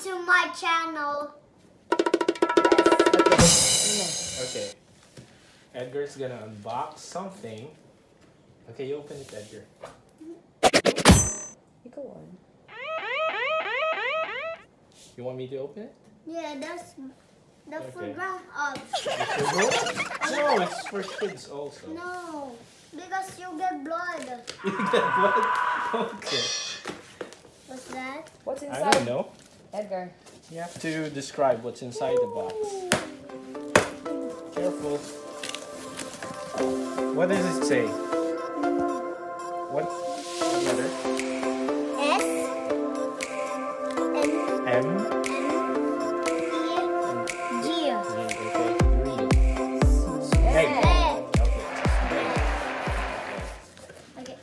to my channel. Okay. Edgar's gonna unbox something. Okay, you open it, Edgar. You go on. You want me to open it? Yeah, that's for Okay. grown ups. No, it's for kids also. No, because you get blood. You get blood? Okay. What's that? What's I inside? don't know. Edgar. You have to describe what's inside the box. Careful. What does it say? What letter? S M. G. Okay, read it. Hey. Okay,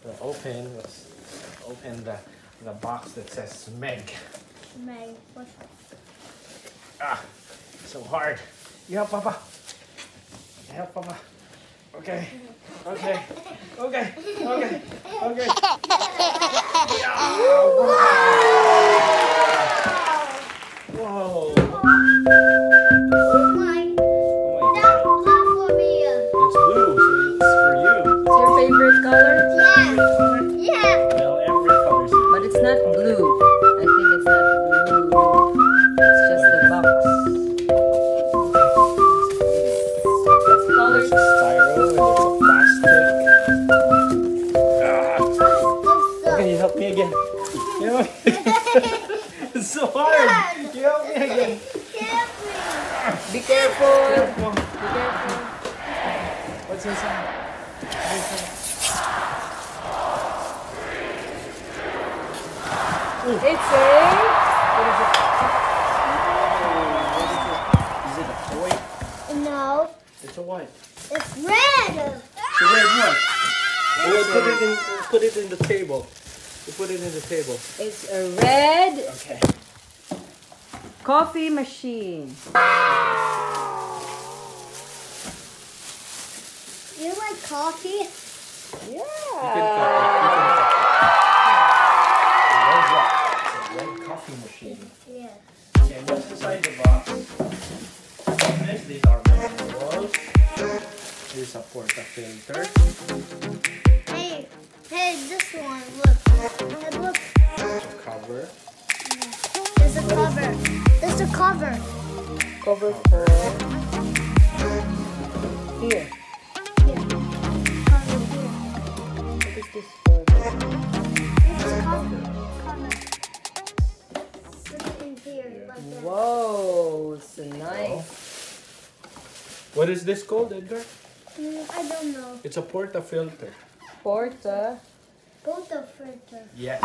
Let's open the box that says SMEG. May. What? Ah, so hard. You help Papa. Help Papa. Okay. Okay. Okay. Okay. Okay. Yeah. Whoa. Oh my. Oh my That's God. blue for me. It's blue, so it's for you. It's your favorite color? Yeah. Yeah. Well, every color's here. But it's not blue. I think it's not blue. It's just the box. It's There's colored. a styro and there's a plastic. Ah. Can you help me again? You know, it's so hard. You help me again. Be careful. Careful. Be careful. What's inside? It's a... What is it? Is it a toy? No, It's a what? it's red. It's a red one. We'll put it in the table. We'll put it in the table. It's a red Okay. coffee machine. You like coffee? You can Yeah. cut it. You can cut it. It's a red coffee machine. Yeah. Okay, what's inside the box? These are manuals. Here's a portafilter. Hey, this one. Look. Hey, look. There's a cover. There's a cover. There's a cover. Cover for... Here. Here. Cover here. What is this for? This is cover. Cover. Put it in here like that. Whoa, it's a nice. What is this called, Edgar? I don't know. It's a portafilter. Porta. Both of filter. Yes.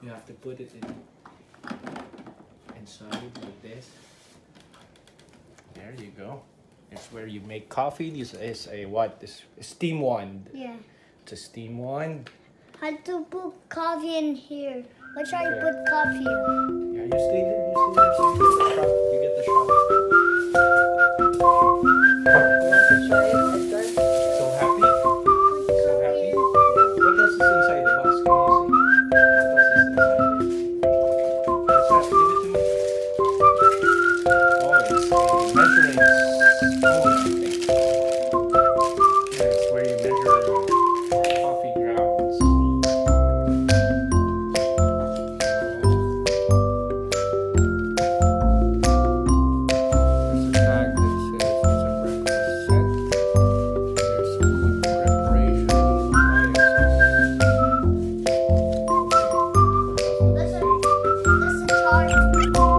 You have to put it inside like this. There you go. It's where you make coffee. This is a what? This steam wand. Yeah. It's a steam wand. How to put coffee in here? Let's try to Okay. put coffee. Yeah, you stay there. You stay there. So you get the shot. You want to try it, Edgar? So happy. Put So coffee happy. in. What else is inside the box? Can you see? What else is inside? What's that? Give it to me. Oh, it's a measuring spoon, I think. Yeah, it's where you measure coffee grounds. There's a tag that says it's a breakfast set. There's some quick preparation appliances. That's a charge. Put cup.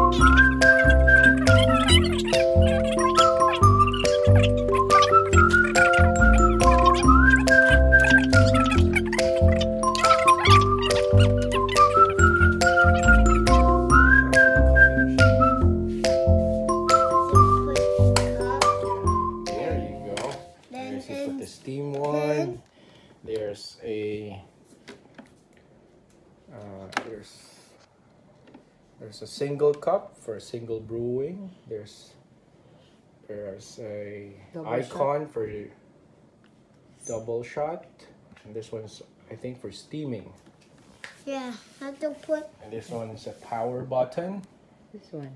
There you go. Then There's you put in the steam one. There's a there's a single cup for single brewing. There's a Double icon for double shot, and this one's I think for steaming. Yeah, have to put. And this one is a power button. This one.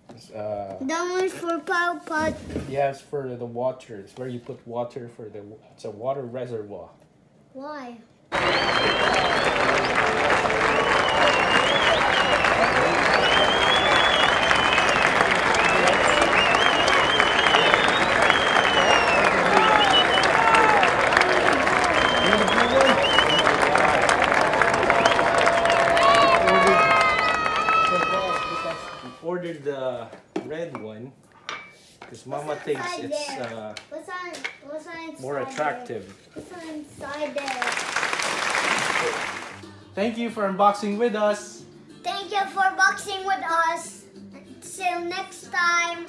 It's, That one's for power pot. yeah, it's for the water. It's where you put water for the. It's a water reservoir. Why? Ordered the red one because Mama thinks it's What's on more inside attractive. There? What's on inside there? Thank you for unboxing with us. Thank you for boxing with us. Till next time.